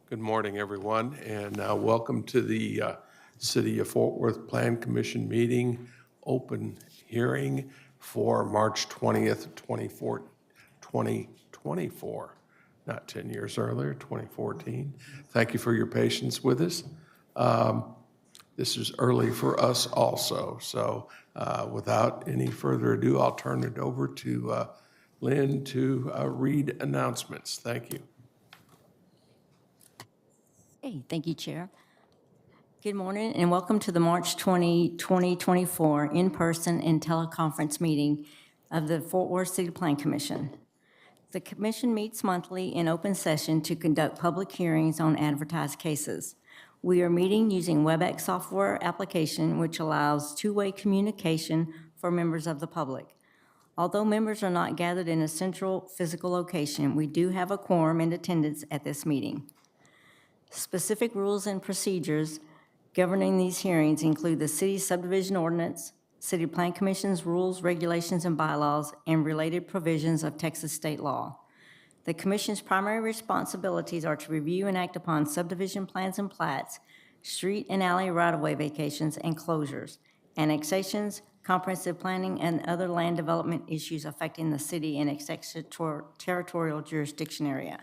Good morning, everyone, and welcome to the City of Fort Worth Plan Commission meeting, open hearing for March 20th, 2024, not 10 years earlier, 2014. Thank you for your patience with us. This is early for us also, so without any further ado, I'll turn it over to Lynn to read announcements. Thank you. Hey, thank you, Chair. Good morning and welcome to the March 20, 2024 in-person and teleconference meeting of the Fort Worth City Plan Commission. The commission meets monthly in open session to conduct public hearings on advertised cases. We are meeting using WebEx software application, which allows two-way communication for members of the public. Although members are not gathered in a central physical location, we do have a quorum in attendance at this meeting. Specific rules and procedures governing these hearings include the City Subdivision Ordinance, City Plan Commission's rules, regulations, and bylaws, and related provisions of Texas state law. The Commission's primary responsibilities are to review and act upon subdivision plans and plats, street and alley right-of-way vacations and closures, annexations, comprehensive planning, and other land development issues affecting the city and its extraterritorial jurisdiction area.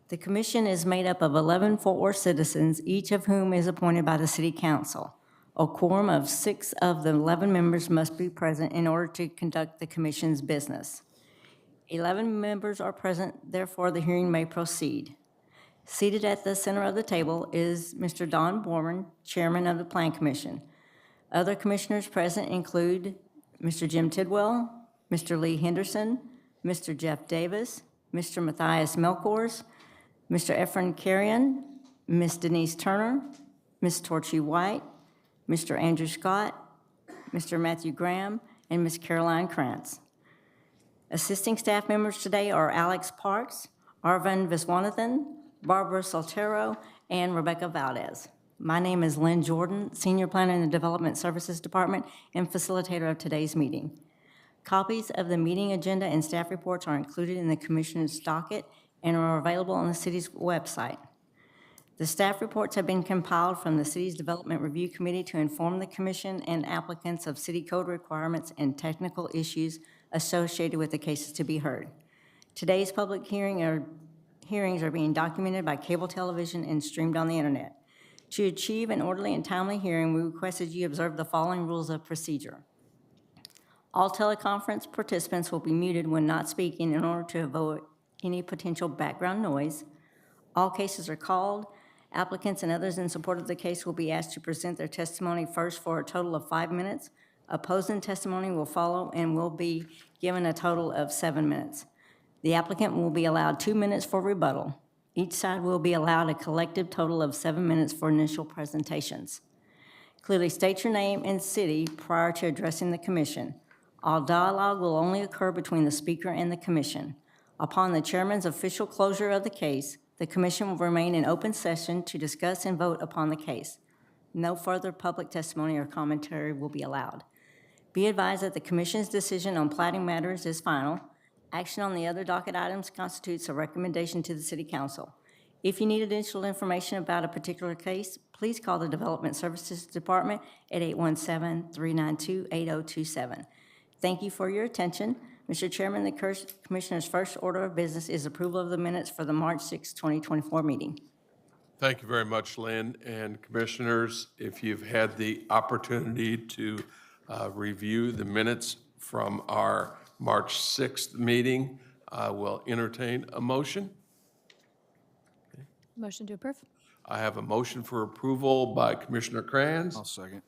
The commission is made up of 11 Fort Worth citizens, each of whom is appointed by the City Council. A quorum of 6 of the 11 members must be present in order to conduct the commission's business. 11 members are present, therefore the hearing may proceed. Seated at the center of the table is Mr. Don Borman, Chairman of the Plan Commission. Other commissioners present include Mr. Jim Tidwell, Mr. Lee Henderson, Mr. Jeff Davis, Mr. Matthias Melkors, Mr. Efren Carrion, Ms. Denise Turner, Ms. Torchy White, Mr. Andrew Scott, Mr. Matthew Graham, and Ms. Caroline Krantz. Assisting staff members today are Alex Parks, Arvind Viswanathan, Barbara Soltero, and Rebecca Valdez. My name is Lynn Jordan, Senior Planner in the Development Services Department and facilitator of today's meeting. Copies of the meeting agenda and staff reports are included in the Commissioner's docket and are available on the city's website. The staff reports have been compiled from the city's Development Review Committee to inform the commission and applicants of city code requirements and technical issues associated with the cases to be heard. Today's public hearings are being documented by cable television and streamed on the internet. To achieve an orderly and timely hearing, we request that you observe the following rules of procedure. All teleconference participants will be muted when not speaking in order to avoid any potential background noise. All cases are called. Applicants and others in support of the case will be asked to present their testimony first for a total of 5 minutes. Opposing testimony will follow and will be given a total of 7 minutes. The applicant will be allowed 2 minutes for rebuttal. Each side will be allowed a collective total of 7 minutes for initial presentations. Clearly state your name and city prior to addressing the commission. All dialogue will only occur between the speaker and the commission. Upon the chairman's official closure of the case, the commission will remain in open session to discuss and vote upon the case. No further public testimony or commentary will be allowed. Be advised that the commission's decision on plating matters is final. Action on the other docket items constitutes a recommendation to the City Council. If you need additional information about a particular case, please call the Development Services Department at 817-392-8027. Thank you for your attention. Mr. Chairman, the Commissioner's first order of business is approval of the minutes for the March 6, 2024 meeting. Thank you very much, Lynn. And Commissioners, if you've had the opportunity to review the minutes from our March 6th meeting, I will entertain a motion. Motion to approve. I have a motion for approval by Commissioner Kranz. I'll second.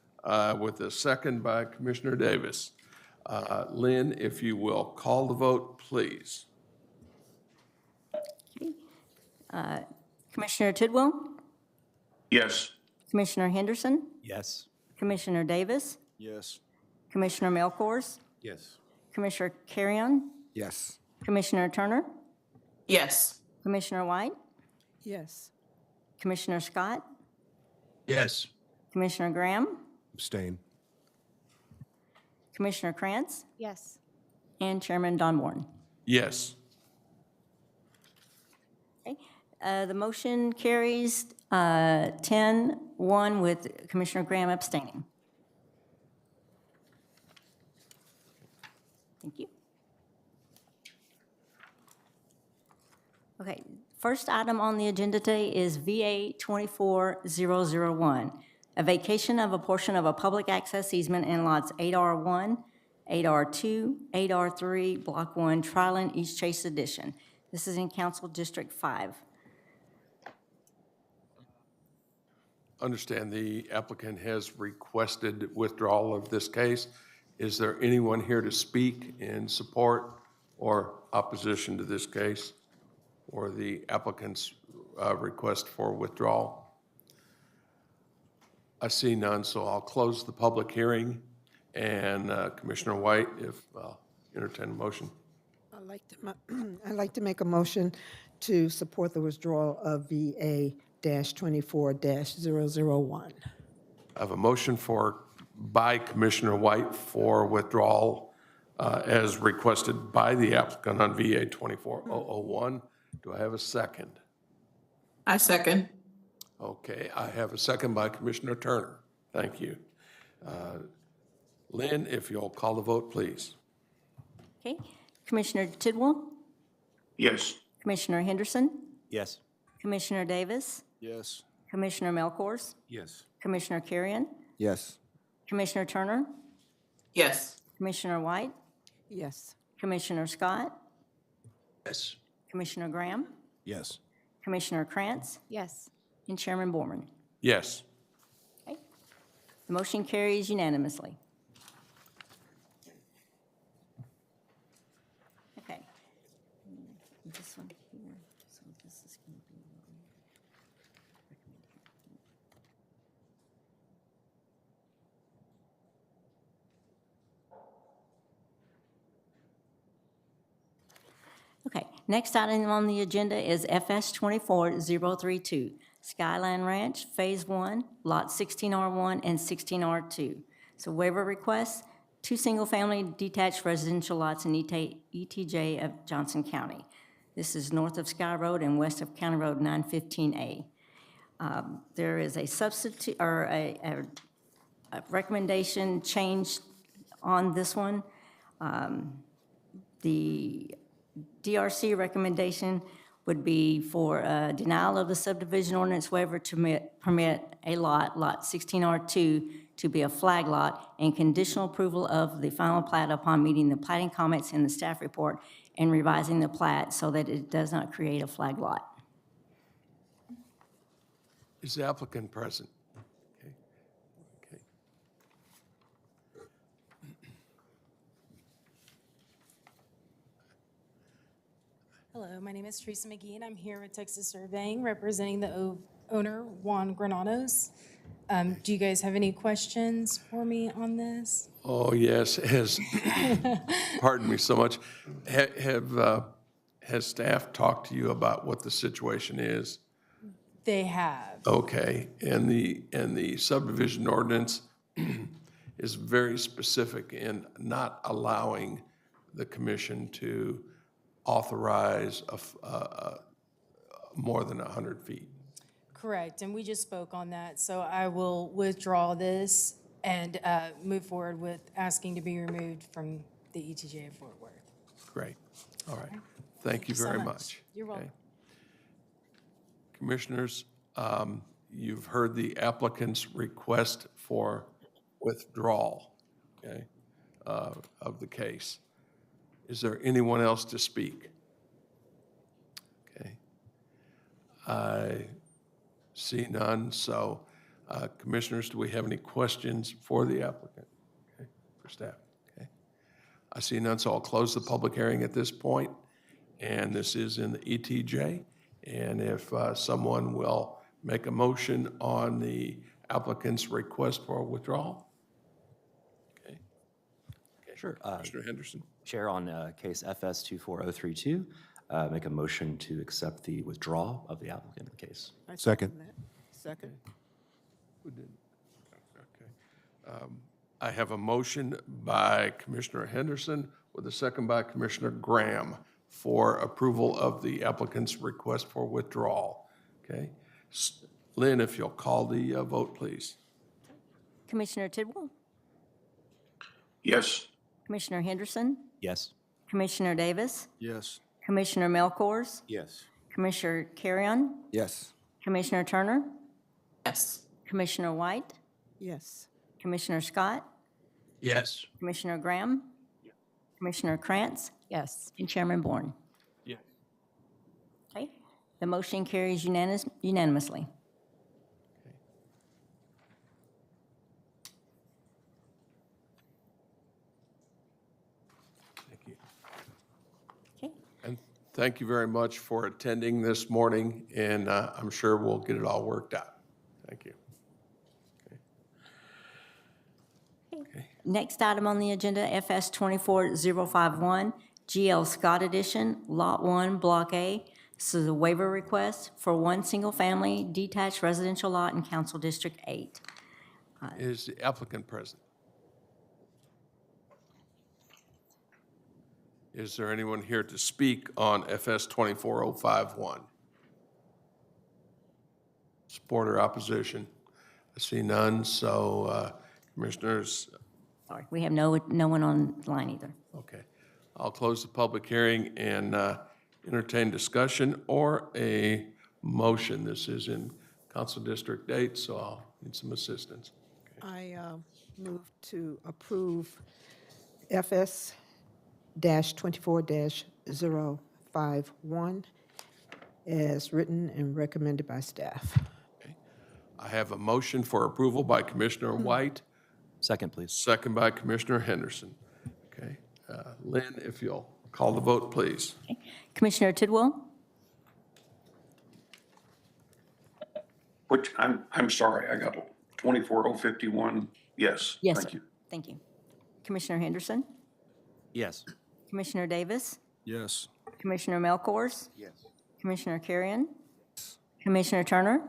With a second by Commissioner Davis. Lynn, if you will call the vote, please. Commissioner Tidwell? Yes. Commissioner Henderson? Yes. Commissioner Davis? Yes. Commissioner Melkors? Yes. Commissioner Carrion? Yes. Commissioner Turner? Yes. Commissioner White? Yes. Commissioner Scott? Yes. Commissioner Graham? Abstain. Commissioner Krantz? Yes. And Chairman Don Warren. Yes. Okay. The motion carries 10-1 with Commissioner Graham abstaining. Thank you. Okay, first item on the agenda today is VA 24001, a vacation of a portion of a public access easement in lots 8R1, 8R2, 8R3, Block 1, Tryland, East Chase Edition. This is in Council District 5. Understand the applicant has requested withdrawal of this case. Is there anyone here to speak in support or opposition to this case or the applicant's request for withdrawal? I see none, so I'll close the public hearing. And Commissioner White, if entertain a motion. I'd like to make a motion to support the withdrawal of VA-24-001. I have a motion by Commissioner White for withdrawal as requested by the applicant on VA 24001. Do I have a second? I second. Okay, I have a second by Commissioner Turner. Thank you. Lynn, if you'll call the vote, please. Okay, Commissioner Tidwell, Yes. Commissioner Henderson, Yes. Commissioner Davis, Yes. Commissioner Melkors, Yes. Commissioner Carrion, Yes. Commissioner Turner, Yes. Commissioner White, Yes. Commissioner Scott, Yes. Commissioner Graham, Yes. Commissioner Krantz, Yes. and Chairman Borman. Yes. Okay. The motion carries unanimously. Okay. This one here, so this is going to be. Okay, next item on the agenda is FS 24032, Skyline Ranch, Phase 1, Lot 16R1 and 16R2. So waiver requests, 2 single-family detached residential lots in ETJ of Johnson County. This is north of Sky Road and west of County Road 915A. There is a substitute, or a recommendation change on this one. The DRC recommendation would be for denial of the subdivision ordinance waiver to permit a lot 16R2, to be a flag lot, and conditional approval of the final plat upon meeting the plating comments in the staff report and revising the plat so that it does not create a flag lot. Is the applicant present? Okay. Okay. Hello, my name is Teresa McGee, and I'm here with Texas Surveying, representing the owner, Juan Granados. Do you guys have any questions for me on this? Oh, yes, pardon me so much. Has staff talked to you about what the situation is? They have. Okay, and the subdivision ordinance is very specific in not allowing the commission to authorize more than 100 feet. Correct, and we just spoke on that, so I will withdraw this and move forward with asking to be removed from the ETJ of Fort Worth. Great, all right. Thank you so very much. much. You're welcome. Okay. Commissioners, you've heard the applicant's request for withdrawal, okay, of the case. Is there anyone else to speak? Okay. I see none, so Commissioners, do we have any questions for the applicant? Okay, for staff? Okay. I see none, so I'll close the public hearing at this point, and this is in the ETJ. And if someone will make a motion on the applicant's request for withdrawal? Okay. Sure. Commissioner Henderson? Chair, on case FS 24032, make a motion to accept the withdrawal of the applicant in the case. Second. Second. Who did? Okay. I have a motion by Commissioner Henderson with a second by Commissioner Graham for approval of the applicant's request for withdrawal. Okay? Lynn, if you'll call the vote, please. Commissioner Tidwell? Yes. Commissioner Henderson? Yes. Commissioner Davis? Yes. Commissioner Melkors? Yes. Commissioner Carrion? Yes. Commissioner Turner? Yes. Commissioner White? Yes. Commissioner Scott? Yes. Commissioner Graham? Commissioner Krantz? Yes. And Chairman Bourne. Yes. Okay, the motion carries unanimously. Thank you. Okay, And thank you very much for attending this morning, and I'm sure we'll get it all worked out. Thank you. next item on the agenda, FS 24051, GL Scott Edition, Lot 1, Block A. This is a waiver request for one single-family detached residential lot in Council District 8. Is the applicant present? Is there anyone here to speak on FS 24051? Support or opposition? I see none, so Commissioners, Sorry, we have no one online either. okay. I'll close the public hearing and entertain discussion or a motion. This is in Council District 8, so I'll need some assistance. I move to approve FS-24-051 as written and recommended by staff. I have a motion for approval by Commissioner White, Second, please. second by Commissioner Henderson. Okay. Lynn, if you'll call the vote, please. Okay. Commissioner Tidwell? Which, I'm sorry, I got 24051, yes. Yes, Thank sir. you. Thank you. Commissioner Henderson? Yes. Commissioner Davis? Yes. Commissioner Melkors? Yes. Commissioner Carrion? Commissioner Turner?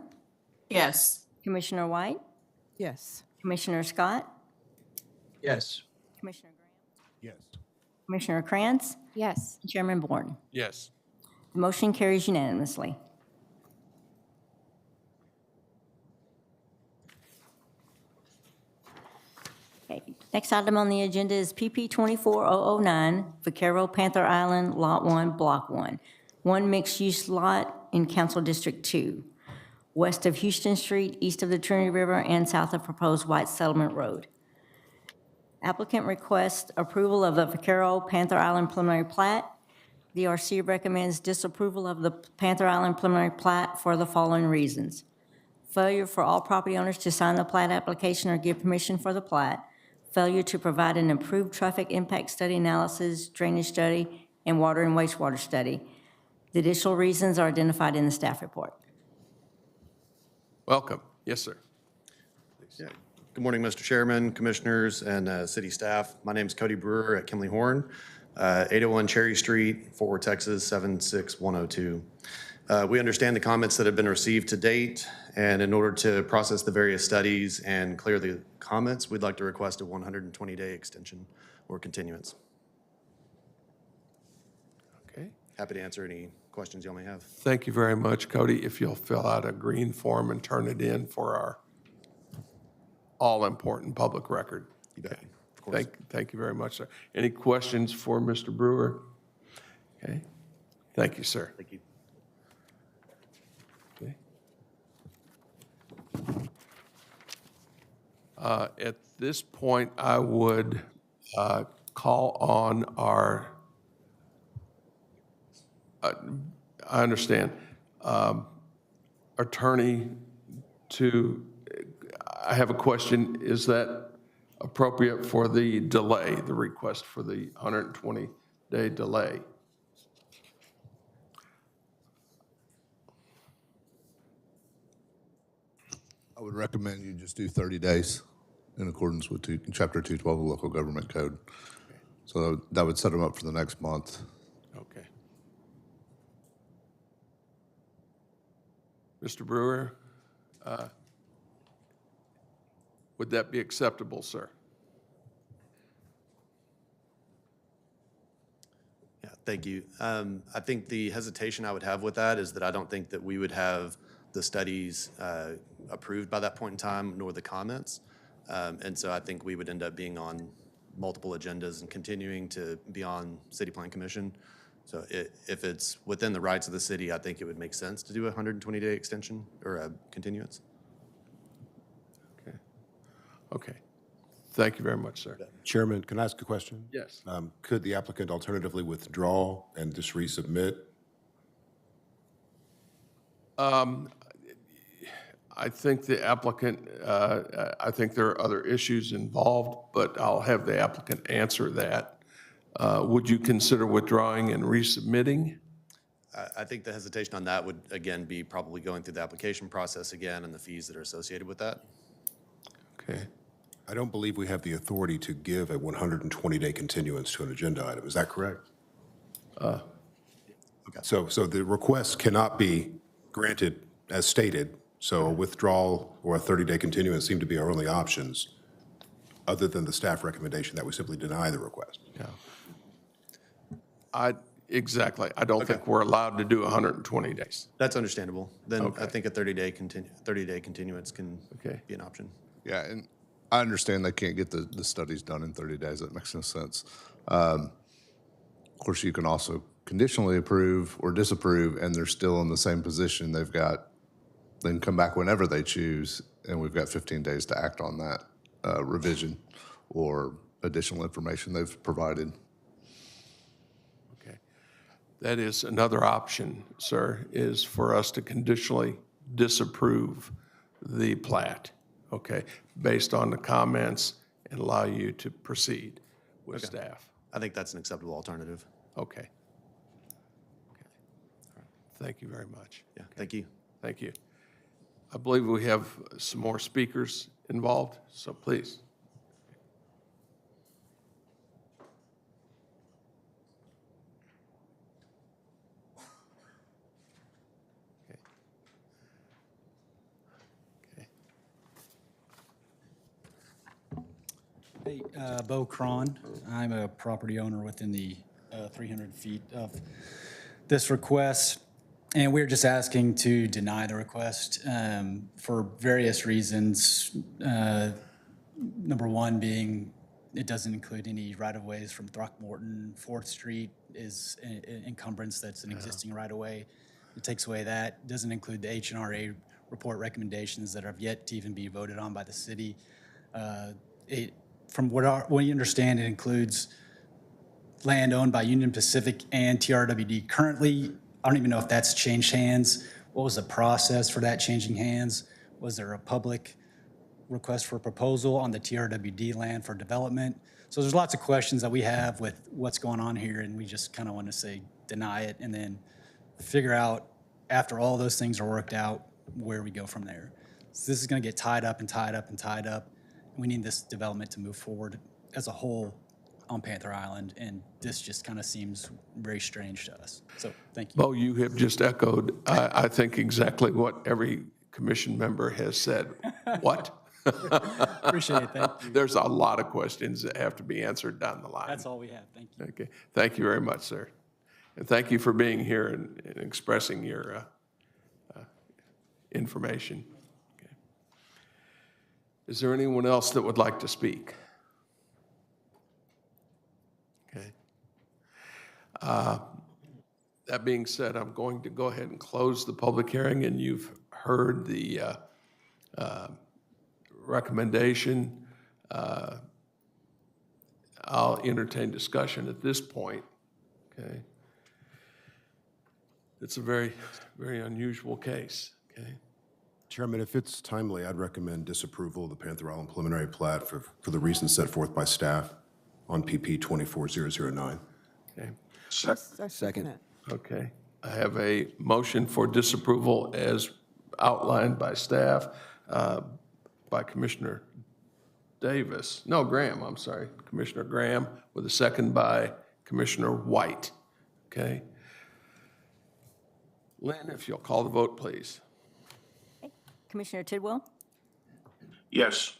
Yes. Commissioner White? Yes. Commissioner Scott? Yes. Commissioner Graham? Yes. Commissioner Krantz? Yes. And Chairman Bourne. Yes. The motion carries unanimously. Okay, next item on the agenda is PP 24009, Vaquero Panther Island, Lot 1, Block 1. One mixed-use lot in Council District 2, west of Houston Street, east of the Trinity River, and south of proposed White Settlement Road. Applicant requests approval of the Vaquero Panther Island preliminary plat. The RC recommends disapproval of the Panther Island preliminary plat for the following reasons: failure for all property owners to sign the plat application or give permission for the plat, failure to provide an approved traffic impact study analysis, drainage study, and water and wastewater study. The additional reasons are identified in the staff report. Welcome. Yes, sir. Yeah. Good morning, Mr. Chairman, Commissioners, and city staff. My name is Cody Brewer at Kinley Horn, 801 Cherry Street, Fort Worth, Texas, 76102. We understand the comments that have been received to date, and in order to process the various studies and clear the comments, we'd like to request a 120-day extension or continuance. Okay. Happy to answer any questions y'all may have. Thank you very much, Cody. If you'll fill out a green form and turn it in for our all-important public record. You bet. Of course. Thank you very much, sir. Any questions for Mr. Brewer? Okay. Thank you, sir. Thank you. Okay. At this point, I would call on our, I understand, attorney to, I have a question. Is that appropriate for the delay, the request for the 120-day delay? I would recommend you just do 30 days in accordance with Chapter 212 of the Local Government Code. So that would set them up for the next month. Okay. Mr. Brewer, would that be acceptable, sir? Yeah, Thank you. I think the hesitation I would have with that is that I don't think that we would have the studies approved by that point in time, nor the comments. And so I think we would end up being on multiple agendas and continuing to be on City Plan Commission. So if it's within the rights of the city, I think it would make sense to do a 120-day extension or a continuance. Okay. Okay. Thank you very much, sir. Chairman, can I ask a question? Yes. Could the applicant alternatively withdraw and just resubmit? I think the applicant, I think there are other issues involved, but I'll have the applicant answer that. Would you consider withdrawing and resubmitting? I think the hesitation on that would, again, be probably going through the application process again and the fees that are associated with that. Okay. I don't believe we have the authority to give a 120-day continuance to an agenda item. Is that correct? Okay. So the request cannot be granted as stated. So a withdrawal or a 30-day continuance seem to be our only options, other than the staff recommendation that we simply deny the request. Yeah. Exactly. I don't think we're allowed to do 120 days. That's understandable. Then Okay. I think a 30-day continuance can Okay. be an option. Yeah, and I understand they can't get the studies done in 30 days. That makes no sense. Of course, you can also conditionally approve or disapprove, and they're still in the same position. They can come back whenever they choose, and we've got 15 days to act on that revision or additional information they've provided. Okay. That is another option, sir, is for us to conditionally disapprove the plat, okay, based on the comments and allow you to proceed with staff. I think that's an acceptable alternative. Okay. Okay. All right. Thank you very much. Yeah, thank you. Thank you. I believe we have some more speakers involved, so please. Okay. Hey, Bo Cron. I'm a property owner within the 300 feet of this request, and we're just asking to deny the request for various reasons. Number one being it doesn't include any right-of-ways from Throckmorton. 4th Street is an encumbrance that's an existing right-of-way. It takes away that. Doesn't include the H&RA report recommendations that have yet to even be voted on by the city. From what we understand, it includes land owned by Union Pacific and TRWD. Currently, I don't even know if that's changed hands. What was the process for that changing hands? Was there a public request for a proposal on the TRWD land for development? So there's lots of questions that we have with what's going on here, and we just kind of want to say deny it and then figure out, after all those things are worked out, where we go from there. So this is going to get tied up and tied up and tied up. We need this development to move forward as a whole on Panther Island, and this just kind of seems very strange to us. So thank you. Bo, you have just echoed, I think, exactly what every commission member has said. What? Appreciate it. Thank you. There's a lot of questions that have to be answered down the line. That's all we have. Thank you. Okay. Thank you very much, sir. And thank you for being here and expressing your information. Okay. Is there anyone else that would like to speak? Okay. That being said, I'm going to go ahead and close the public hearing, and you've heard the recommendation. I'll entertain discussion at this point, okay? It's a very, very unusual case, okay? Chairman, if it's timely, I'd recommend disapproval of the Panther Island preliminary plat for the reasons set forth by staff on PP 24009. Okay, Second. that. okay. I have a motion for disapproval as outlined by staff, by Commissioner Graham, I'm sorry, Commissioner Graham, with a second by Commissioner White, okay? Lynn, if you'll call the vote, please. Commissioner Tidwell, Yes.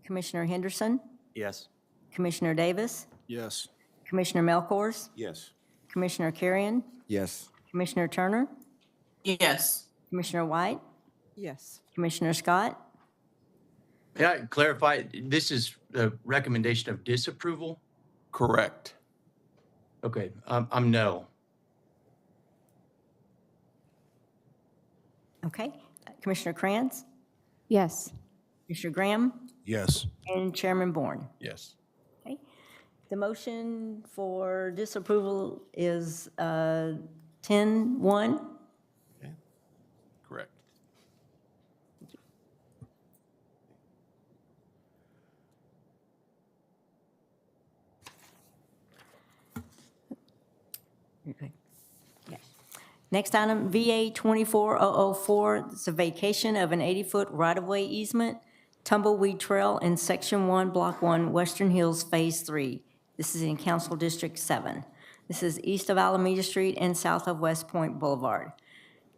Commissioner Henderson, Yes. Commissioner Davis, Yes. Commissioner Melkors, Yes. Commissioner Carrion, Yes. Commissioner Turner, Yes. Commissioner White, Yes. Commissioner Scott. May I clarify, this is a recommendation of disapproval? Correct. Okay, I'm no. Okay. Commissioner Krantz, Yes. Commissioner Graham, Yes. and Chairman Bourne. Yes. Okay. The motion for disapproval is 10-1. Correct. Okay. Yes. Next item, VA 24004, it's a vacation of an 80-foot right-of-way easement, Tumbleweed Trail in Section 1, Block 1, Western Hills, Phase 3. This is in Council District 7. This is east of Alameda Street and south of West Point Boulevard.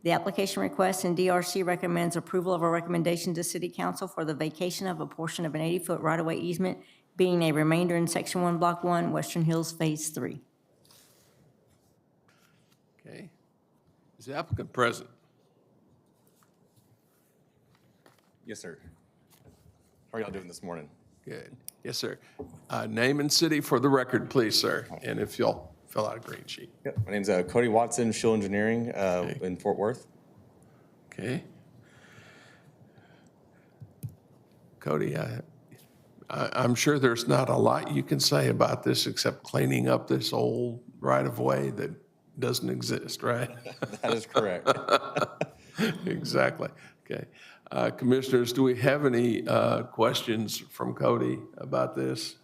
The application requests and DRC recommends approval of a recommendation to City Council for the vacation of a portion of an 80-foot right-of-way easement, being a remainder in Section 1, Block 1, Western Hills, Phase 3. Okay. Is the applicant present? Yes, sir. How are y'all doing this morning? Good. Yes, sir. Name and city for the record, please, sir. And if you'll fill out a green sheet. Yep. My name's Cody Watson, Shill Engineering in Fort Worth. Okay. Cody, I'm sure there's not a lot you can say about this except cleaning up this old right-of-way that doesn't exist, right? That is correct. Exactly. Okay. Commissioners, do we have any questions from Cody about this?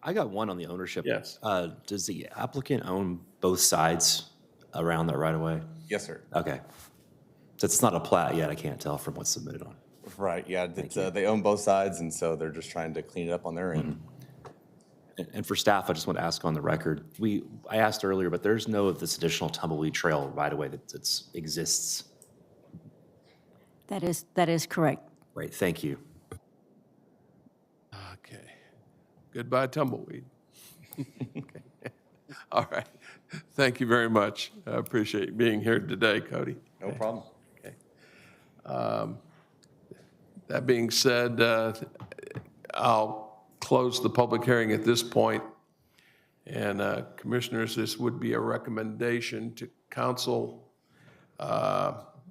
I got one on the ownership. Yes. Does the applicant own both sides around that right of way? Yes, sir. Okay. So it's not a plat yet, I can't tell from what's submitted on. Right, yeah, they own both sides, and so they're just trying to clean it up on their end. And for staff, I just want to ask on the record, I asked earlier, but there's no of this additional Tumbleweed Trail right away that exists. That is correct. Right, thank you. Okay. Goodbye, tumbleweed. Okay. All right. Thank you very much. I appreciate you being here today, Cody. No problem. Okay. That being said, I'll close the public hearing at this point. And Commissioners, this would be a recommendation to council.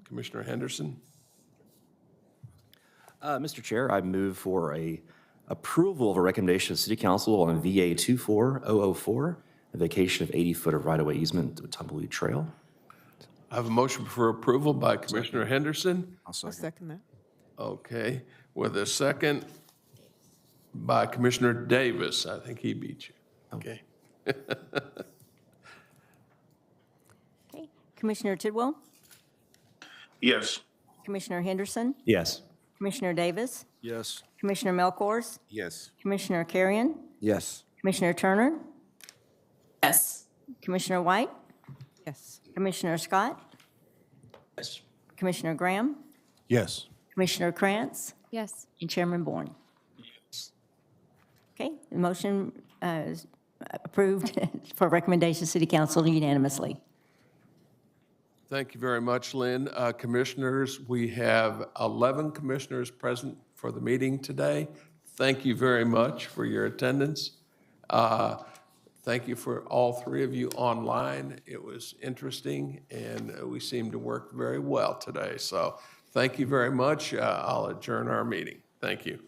Commissioner Henderson? Mr. Chair, I move for a approval of a recommendation of City Council on VA 24004, a vacation of 80 foot of right-of-way easement to Tumbleweed Trail. I have a motion for approval by Commissioner Henderson. I'll second that. Okay, with a second by Commissioner Davis. I think he beat you. Okay. Okay. Commissioner Tidwell, Yes. Commissioner Henderson, Yes. Commissioner Davis, Yes. Commissioner Melkors, Yes. Commissioner Carrion, Yes. Commissioner Turner, Yes. Commissioner White, Yes. Commissioner Scott, Yes. Commissioner Graham, Yes. Commissioner Krantz, Yes. and Chairman Bourne. Okay, the motion is approved for recommendation to City Council unanimously. Thank you very much, Lynn. Commissioners, we have 11 commissioners present for the meeting today. Thank you very much for your attendance. Thank you for all three of you online. It was interesting, and we seemed to work very well today. So thank you very much. I'll adjourn our meeting. Thank you.